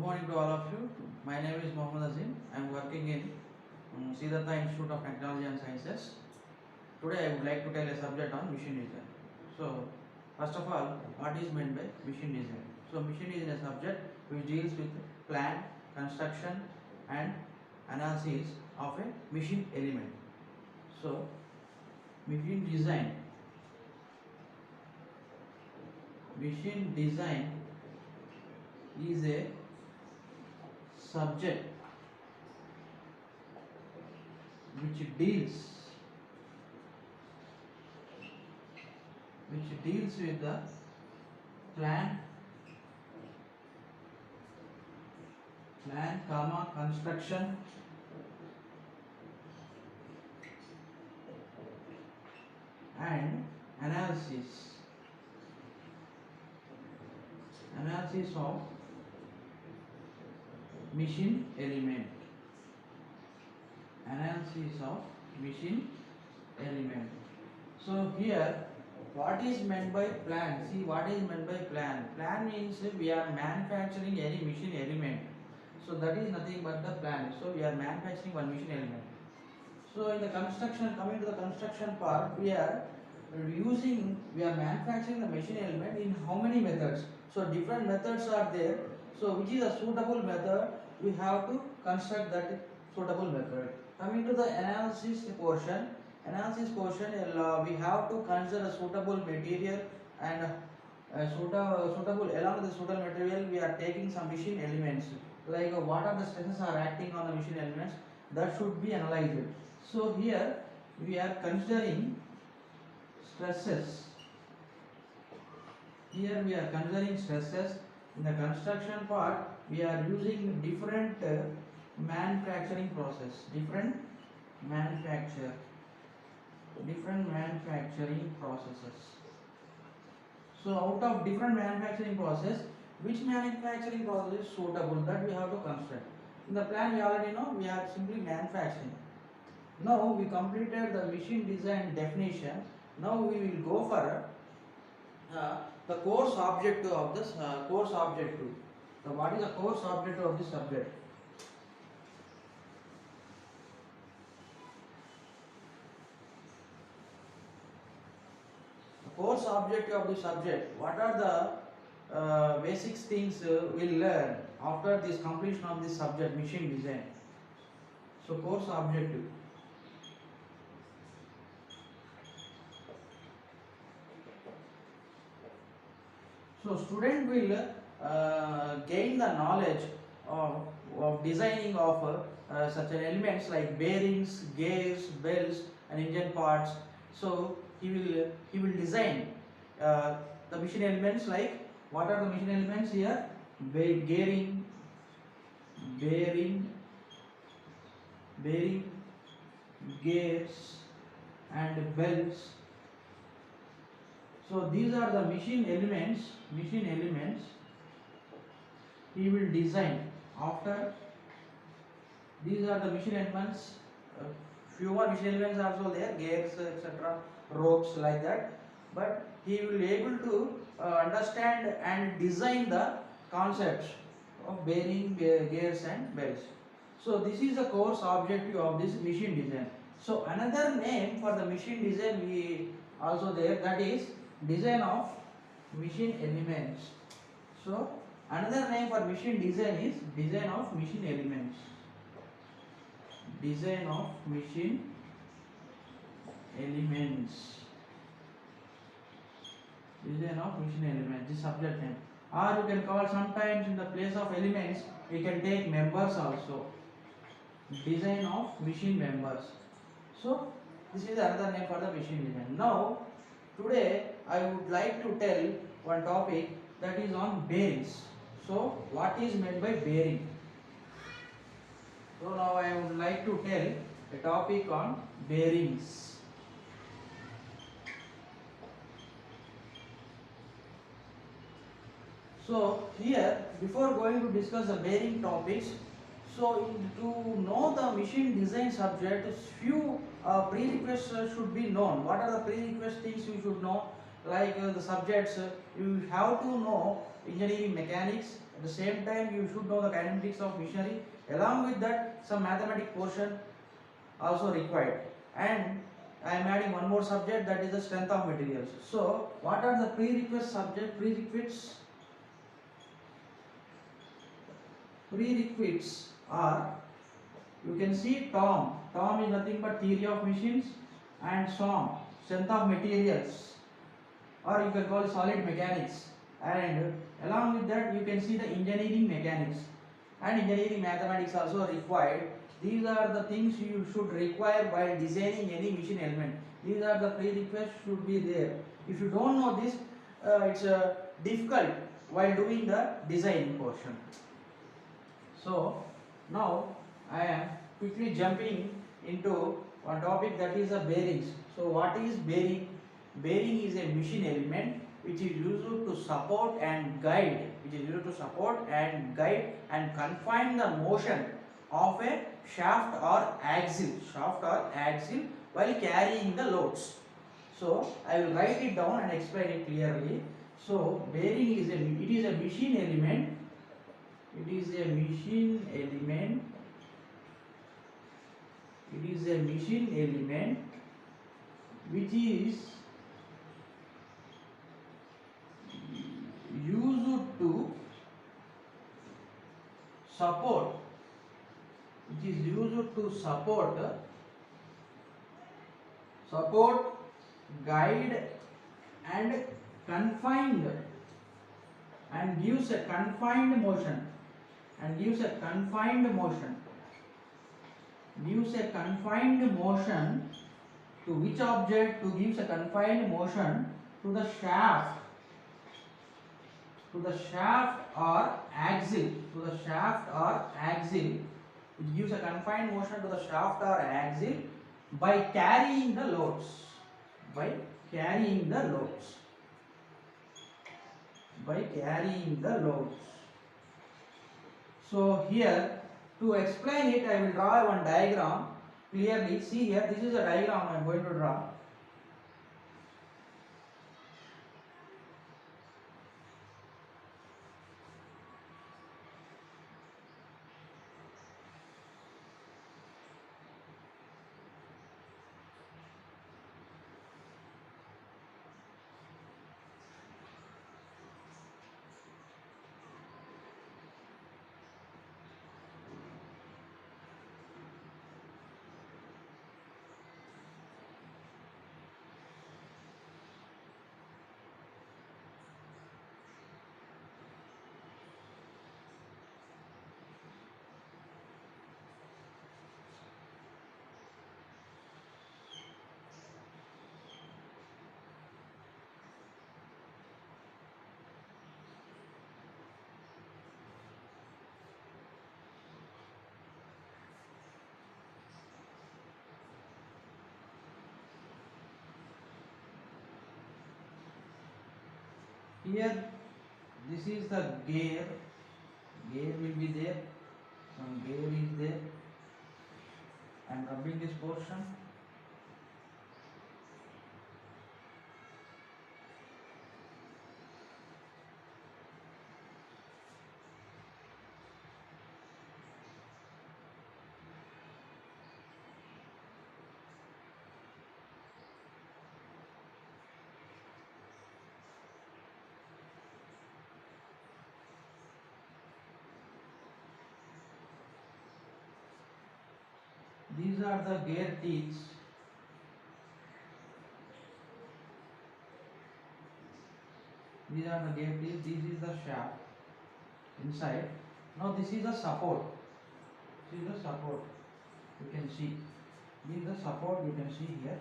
morning to all of you. My name is Mohammad Azim. I am working in Siddhartha Institute of Technology and Sciences. Today I would like to tell a subject on machine design. So, first of all, what is meant by machine design? So, machine design is a subject which deals with plan, construction and analysis of a machine element. So, machine design is a subject which deals with the plan, construction and analysis of machine element. So here, what is meant by plan? See, what is meant by plan? Plan means we are manufacturing any machine element. So that is nothing but the plan. So we are manufacturing one machine element. So in the construction, coming to the construction part, we are manufacturing the machine element in how many methods? So different methods are there. So which is a suitable method? We have to construct that suitable method. Coming to the analysis portion, we have to consider a suitable material and suitable along with the suitable material we are taking some machine elements like what are the stresses are acting on the machine elements that should be analyzed. So here we are considering stresses. In the construction part we are using different manufacturing processes. So out of different manufacturing process, which manufacturing process is suitable, that we have to construct. In the plan we already know we are simply manufacturing. Now we completed the machine design definition. Now we will go for the course objective of this course objective. So what is the course objective of this subject? The course objective of the subject. What are the basic things we'll learn after this completion of this subject, machine design? So course objective. So student will gain the knowledge of designing of such an elements like bearings, gears, belts and engine parts. So he will design the machine elements like what are the machine elements here? Bearing, gears and belts. So these are the machine elements he will design. After these are the machine elements, few more machine elements are also there, gears, etc., ropes, like that, but he will be able to understand and design the concepts of bearing, gears and belts. So this is the course objective of this machine design. So another name for the machine design we also there, that is design of machine elements. So another name for machine design is design of machine elements. This subject name. Or you can call sometimes in the place of elements we can take members also. Design of machine members. So this is another name for the machine design. Now today I would like to tell one topic that is on bearings. So what is meant by bearing? So now I would like to tell a topic on bearings. So here, before going to discuss the bearing topics, so to know the machine design subject, few prerequisites should be known. What are the prerequisite things you should know? Like the subjects, you have to know engineering mechanics. At the same time, you should know the kinematics of machinery. Along with that, some mathematic portion also required. And I am adding one more subject, that is the strength of materials. So, what are the prerequisite subject? Prerequisites are, you can see Tom. Tom is nothing but theory of machines, and SOM, strength of materials, or you can call it solid mechanics. And along with that, you can see the engineering mechanics and engineering mathematics also required. These are the things you should require while designing any machine element. These are the prerequisites should be there. If you don't know this, it's difficult while doing the design portion. So now I am quickly jumping into one topic, that is the bearings. So what is bearing? Bearing is a machine element which is used to support and guide, and confine the motion of a shaft or axle while carrying the loads. So I will write it down and explain it clearly. So bearing is a machine element. It is a machine element. It is a machine element which is used to support, guide and confined, and gives a confined motion, to which object? To gives a confined motion to the shaft, or axle, it gives a confined motion to the shaft or axle by carrying the loads, by carrying the loads. So here, to explain it, I will draw one diagram clearly. See here, this is a diagram I am going to draw. Here, this is the gear. Gear will be there. Some gear is there. I am rubbing this portion. These are the gear teeth. This is the shaft inside. Now this is the support. You can see. This is the support, you can see here.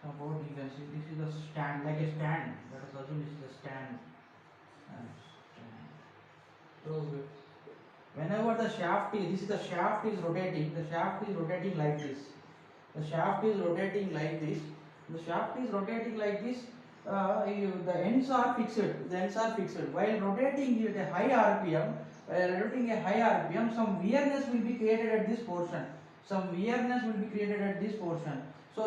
Support, you can see. This is the stand, like a stand. Let us assume this is a stand. So whenever the shaft is, this is the shaft is rotating. The shaft is rotating like this. The shaft is rotating like this. The ends are fixed. While rotating at a high RPM, some wearness will be created at this portion. So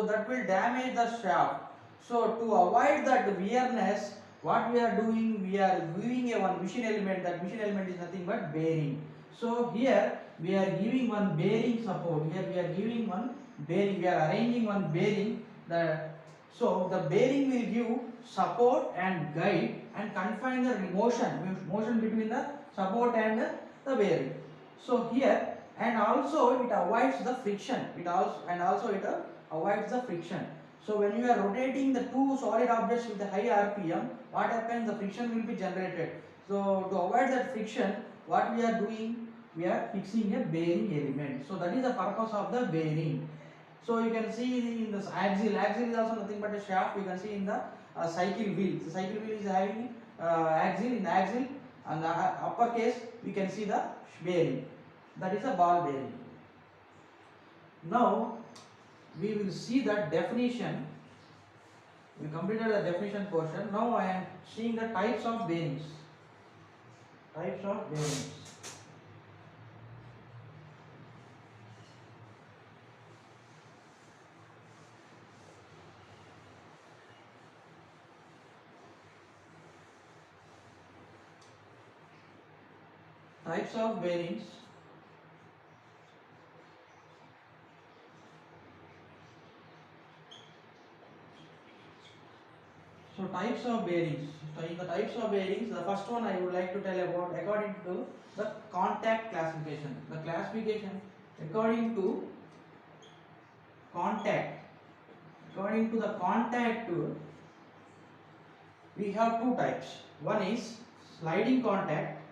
that will damage the shaft. So to avoid that wearness, what we are doing, we are giving a one machine element. That machine element is nothing but bearing. So here we are giving one bearing support. Here we are giving one bearing. We are arranging one bearing. So the bearing will give support and guide and confine the motion between the support and the bearing. So here, and also it avoids the friction. It avoids the friction. So when you are rotating the two solid objects with a high RPM, what happens? The friction will be generated. So to avoid that friction, what we are doing? We are fixing a bearing element. So that is the purpose of the bearing. So you can see in this axle. Axle is also nothing but a shaft. You can see in the cycle wheel. The cycle wheel is having axle. In the axle and the upper case, we can see the bearing. That is a ball bearing. Now we will see that definition. We completed the definition portion. Now I am seeing the types of bearings. Types of bearings. Types of bearings. So types of bearings. So in the types of bearings, the first one I would like to tell about according to the contact classification. The classification according to contact. According to the contact, we have two types. One is sliding contact.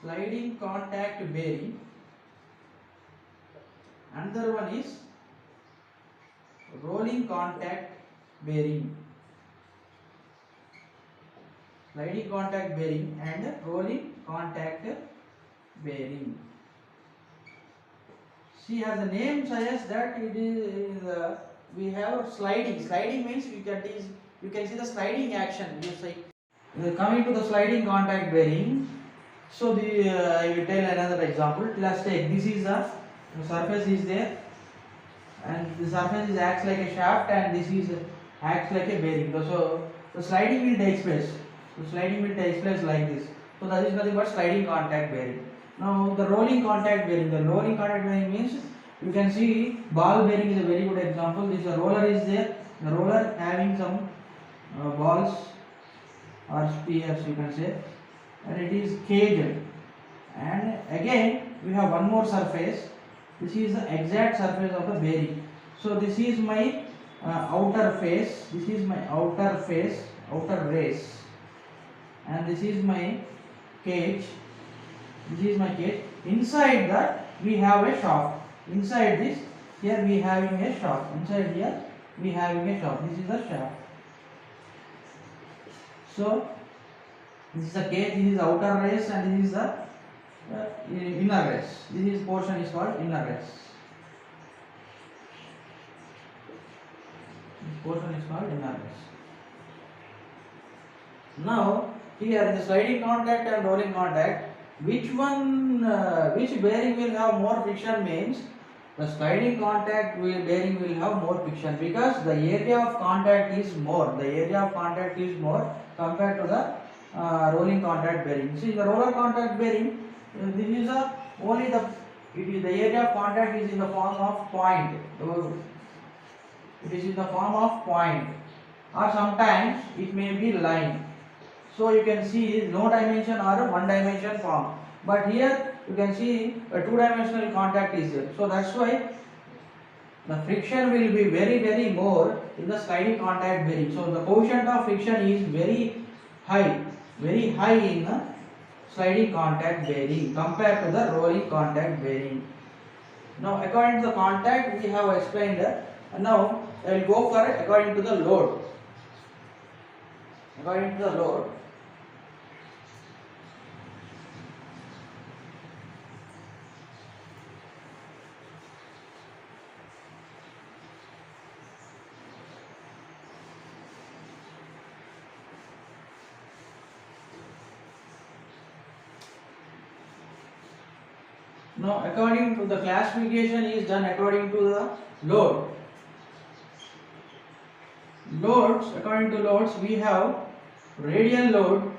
Sliding contact bearing. Another one is rolling contact bearing. Sliding contact bearing and rolling contact bearing. See, as the name suggests that it is we have sliding. Sliding means you can see the sliding action. You say coming to the sliding contact bearing. So I will tell another example. Let's take this is the surface is there, and the surface is acts like a shaft, and this is acts like a bearing. So the sliding will take place. The sliding will take place like this. So that is nothing but sliding contact bearing. Now the rolling contact bearing. The rolling contact bearing means you can see ball bearing is a very good example. This roller is there. The roller having some balls or spheres, you can say, and it is caged. And again we have one more surface. This is the exact surface of the bearing. So this is my outer face. This is my outer face, outer race, and this is my cage. This is my cage. Inside that we have a shaft. Inside this, here we having a shaft. Inside here we having a shaft. This is the shaft. So this is the cage. This is outer race, and this is the inner race. This portion is called inner race. This portion is called inner race. Now here in the sliding contact and rolling contact, which bearing will have more friction means the sliding contact bearing will have more friction, because the area of contact is more. The area of contact is more compared to the rolling contact bearing. See, the roller contact bearing, this is only the area of contact is in the form of point. It is in the form of point, or sometimes it may be line. So you can see no dimension or one dimension form, but here you can see a two-dimensional contact is there. So that's why the friction will be very more in the sliding contact bearing. So the coefficient of friction is very high in the sliding contact bearing compared to the rolling contact bearing. Now according to the contact we have explained that. Now I will go for it according to the load. According to the load, now according to the classification is done according to the load. loads, according to loads, we have radial load,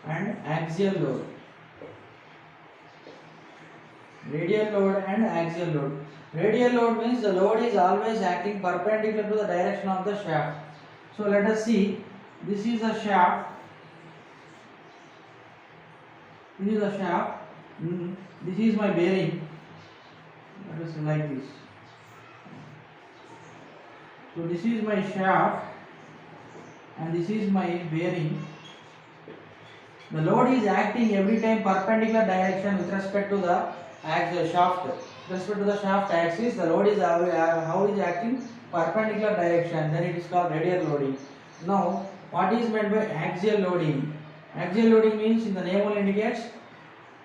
and axial load. Radial load and axial load. Radial load means the load is always acting perpendicular to the direction of the shaft. So let us see, this is a shaft, this is a shaft, this is my bearing, let us see like this. So this is my shaft and this is my bearing. The load is acting every time perpendicular direction with respect to the axial shaft. With respect to the shaft axis, the load is how is acting perpendicular direction. Then it is called radial loading. Now, what is meant by axial loading? Axial loading means, in the name only indicates,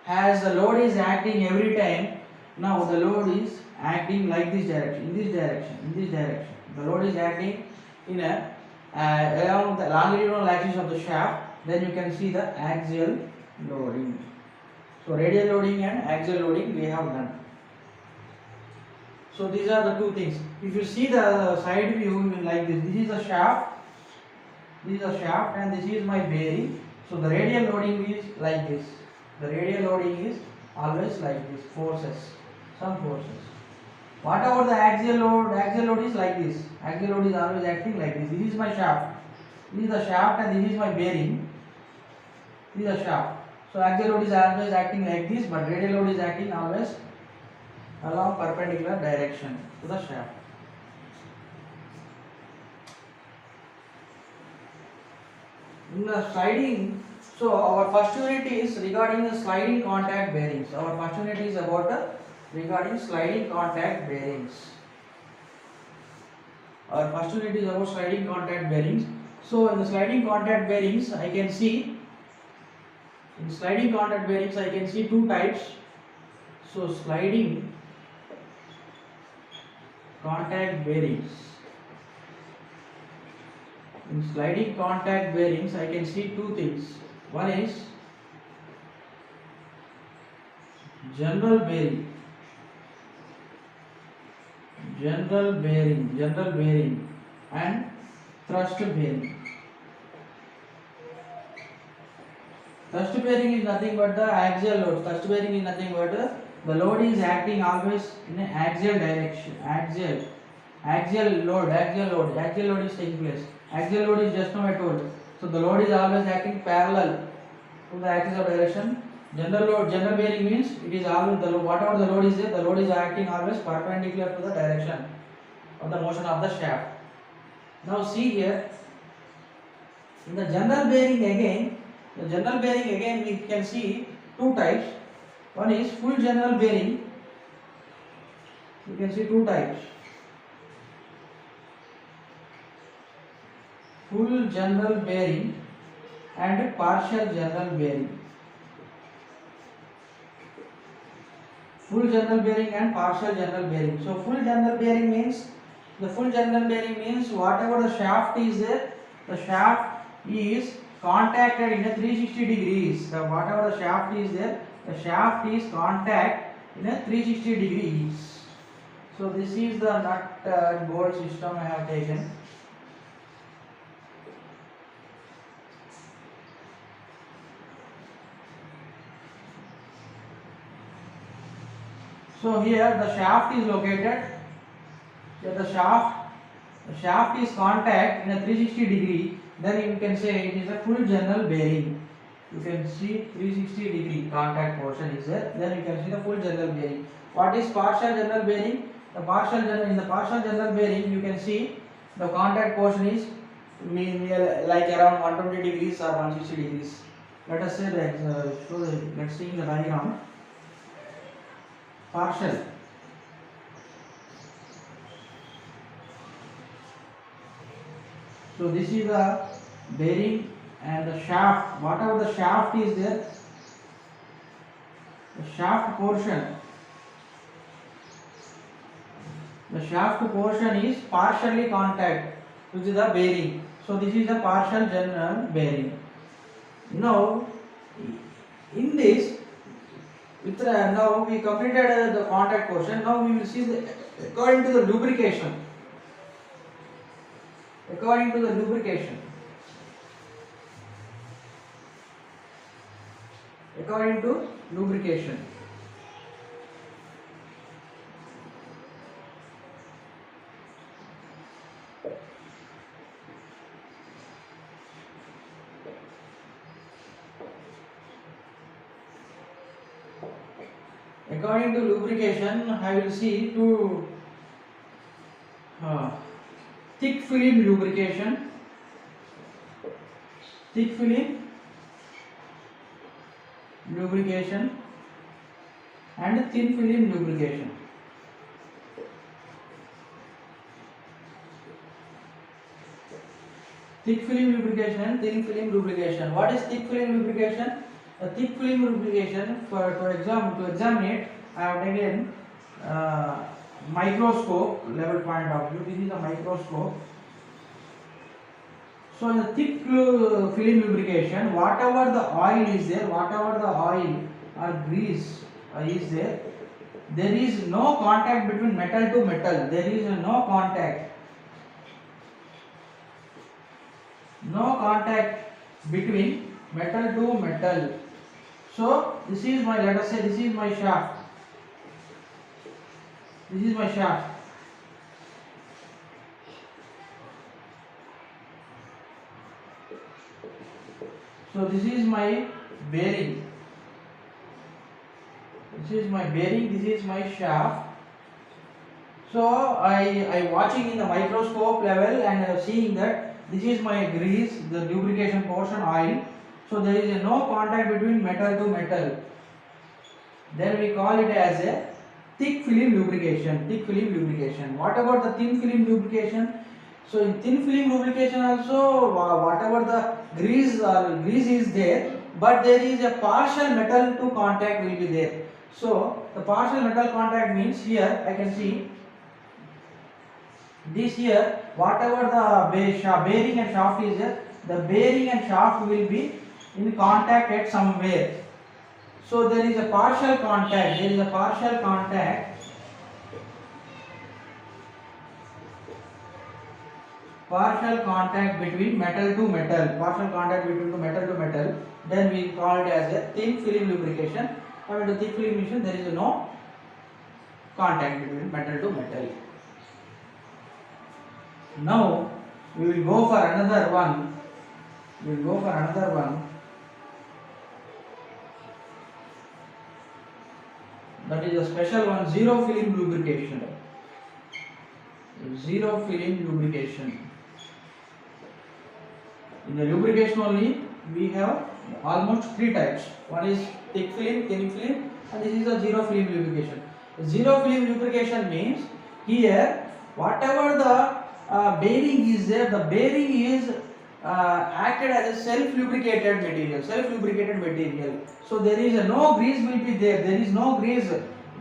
as the load is acting every time. Now the load is acting like this direction, in this direction, in this direction. The load is acting in a along the longitudinal axis of the shaft. Then you can see the axial loading. So radial loading and axial loading we have done. So these are the two things. If you see the side view like this, this is the shaft, and this is my bearing. So the radial loading is like this. The radial loading is always like this, forces, some forces. What about the axial load? Axial load is like this. Axial load is always acting like this. This is my shaft. This is the shaft and this is my bearing. This is the shaft. So axial load is always acting like this, but radial load is acting always along perpendicular direction to the shaft. In the sliding, so our first unit is regarding the sliding contact bearings. Our first unit is about regarding sliding contact bearings. Our first unit is about sliding contact bearings. So in the sliding contact bearings, I can see, in sliding contact bearings I can see two types. So sliding contact bearings. In sliding contact bearings I can see two things. One is general bearing, and thrust bearing. Thrust bearing is nothing but the axial load. Thrust bearing is nothing but the load is acting always in an axial direction. Axial load is taking place. Axial load is just now I told. So the load is always acting parallel to the axis of direction. General bearing means it is always whatever the load is there, the load is acting always perpendicular to the direction of the motion of the shaft. Now see here, in the general bearing again, we can see two types. One is full general bearing. You can see two types. Full general bearing and partial general bearing. Full general bearing and partial general bearing. So full general bearing means, whatever the shaft is there, the shaft is contacted in a 360 degrees. Whatever the shaft is there, the shaft is contact in a 360 degrees. So this is the nut and bolt system I have taken. So here the shaft is located. Here the shaft is contact in a 360 degree. Then you can say it is a full general bearing. You can see 360 degree contact portion is there. Then you can see the full general bearing. What is partial general bearing? In the partial general bearing, you can see the contact portion is like around 120 degrees or 160 degrees. Let us say that let's see in the diagram. Partial. So this is the bearing and the shaft. Whatever the shaft is there, the shaft portion is partially contact with the bearing. So this is a partial general bearing. Now in this, With now we completed the contact portion. Now we will see the according to the lubrication. According to the lubrication. According to lubrication. According to lubrication, I will see two thick film lubrication, thick film lubrication, and thin film lubrication. Thick film lubrication and thin film lubrication. What is thick film lubrication? A thick film lubrication, for example, to examine it, I have taken microscope level point of view. This is a microscope. So in the thick film lubrication, whatever the oil is there, whatever the oil or grease is there, there is no contact between metal to metal. There is no contact. No contact between metal to metal. So this is my, let us say this is my shaft. This is my shaft. So this is my bearing. This is my bearing. This is my shaft. So I watching in the microscope level and seeing that this is my grease, the lubrication portion, oil. So there is no contact between metal to metal. Then we call it as a thick film lubrication. Thick film lubrication. What about the thin film lubrication? So in thin film lubrication also, whatever the grease is there, but there is a partial metal to contact will be there. So the partial metal contact means here I can see this here, whatever the bearing and shaft is there, the bearing and shaft will be in contact at somewhere. So there is a partial contact. There is a partial contact. Partial contact between metal to metal. Partial contact between metal to metal. Then we call it as a thin film lubrication. Coming to thick film lubrication, there is no contact between metal to metal. Now we will go for another one. We will go for another one. That is a special one, zero film lubrication. Zero film lubrication. In the lubrication only, we have almost three types. One is thick film, thin film, and this is a zero film lubrication. Zero film lubrication means here whatever the bearing is there, the bearing is acted as a self-lubricated material. Self-lubricated material. So there is no grease will be there. There is no grease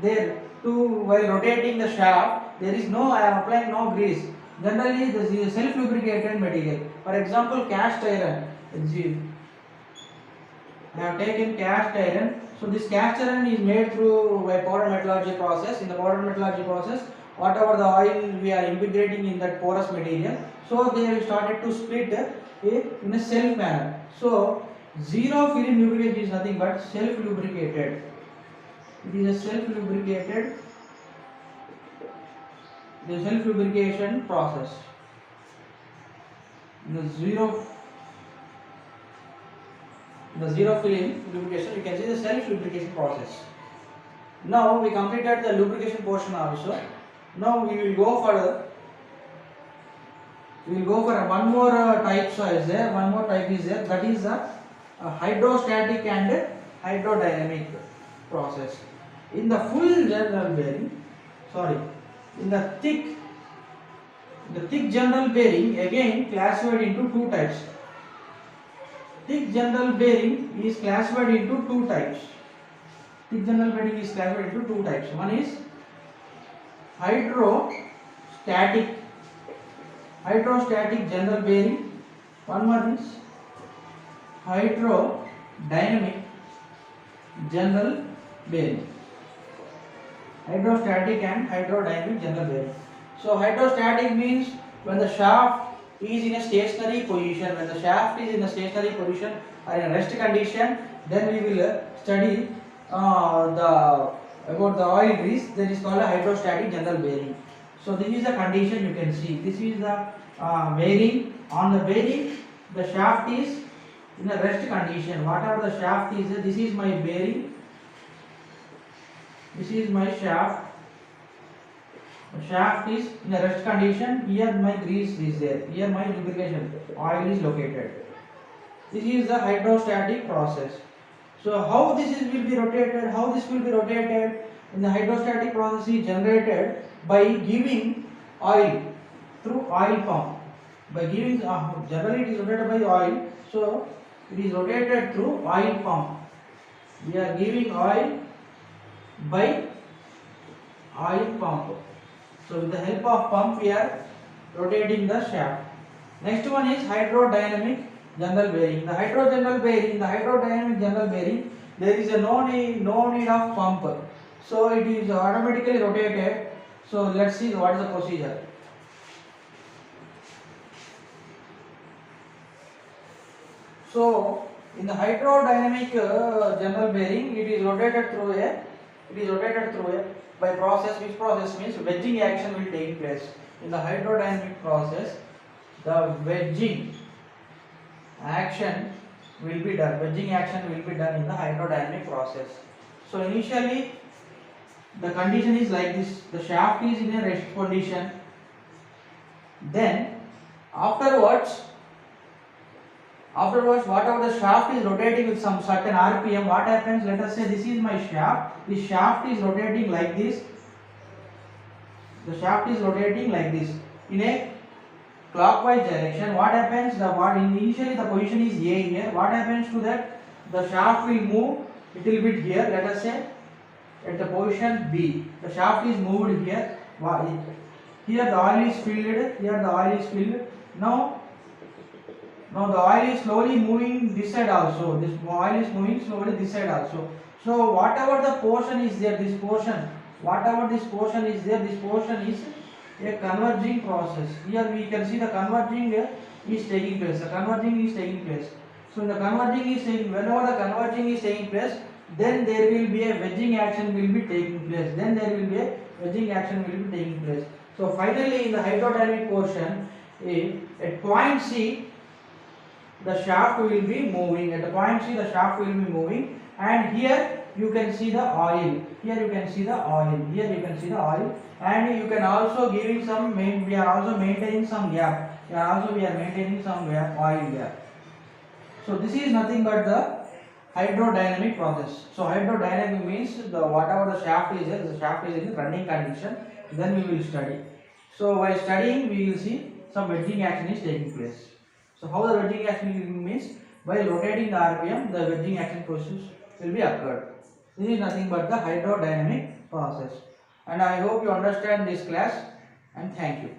there to while rotating the shaft. There is no, I am applying no grease. Generally, this is self-lubricated material. For example, cast iron. I have taken cast iron. So this cast iron is made through by powder metallurgy process. In the powder metallurgy process, whatever the oil we are integrating in that porous material, so they have started to split in a self manner. So zero film lubrication is nothing but self-lubricated. It is a self-lubricated, the self-lubrication process. The zero film lubrication, you can see the self-lubrication process. Now we completed the lubrication portion also. Now we will go for one more type. So is there one more type is there, that is the hydrostatic and hydrodynamic process. In the full general bearing, in the thick general bearing, again classified into two types. Thick general bearing is classified into two types. Thick general bearing is classified into two types. One is hydrostatic general bearing. One more is hydrodynamic general bearing. Hydrostatic and hydrodynamic general bearing. So hydrostatic means when the shaft is in a stationary position. When the shaft is in a stationary position or in a rest condition, then we will study about the oil grease. That is called a hydrostatic general bearing. So this is the condition you can see. This is the bearing. On the bearing, the shaft is in a rest condition. Whatever the shaft is, this is my bearing. This is my shaft. The shaft is in a rest condition. Here my grease is there. Here my lubrication oil is located. This is the hydrostatic process. So how this will be rotated? How this will be rotated? In the hydrostatic process is generated by giving oil through oil pump. By giving generally it is rotated by oil. So it is rotated through oil pump. We are giving oil by oil pump. So with the help of pump we are rotating the shaft. Next one is hydrodynamic general bearing. The hydrodynamic general bearing, there is a no need of pump. So it is automatically rotated. So let's see what is the procedure. So in the hydrodynamic general bearing, it is rotated through a by process. Which process means wedging action will take place. In the hydrodynamic process, the wedging action will be done. Wedging action will be done in the hydrodynamic process. So initially the condition is like this. The shaft is in a rest condition. Then afterwards whatever the shaft is rotating with some certain RPM, what happens? Let us say this is my shaft. This shaft is rotating like this. The shaft is rotating like this in a clockwise direction. What happens? Initially the position is A here. What happens to that? The shaft will move little bit here. Let us say at the position B. The shaft is moved here. Here the oil is filled. Here the oil is filled. Now the oil is slowly moving this side also. This oil is moving slowly this side also. So whatever the portion is there, this portion is a converging process. Here we can see the converging is taking place. So whenever the converging is taking place, then there will be a wedging action will be taking place. So finally in the hydrodynamic portion, at point C, the shaft will be moving. And here you can see the oil. And you can also giving some. We are also maintaining some gap. Oil gap. So this is nothing but the hydrodynamic process. So hydrodynamic means whatever the shaft is there, the shaft is in running condition. Then we will study. So while studying, we will see some wedging action is taking place. So how the wedging action means, while rotating the RPM, the wedging action process will be occurred. This is nothing but the hydrodynamic process. And I hope you understand this class, and thank you.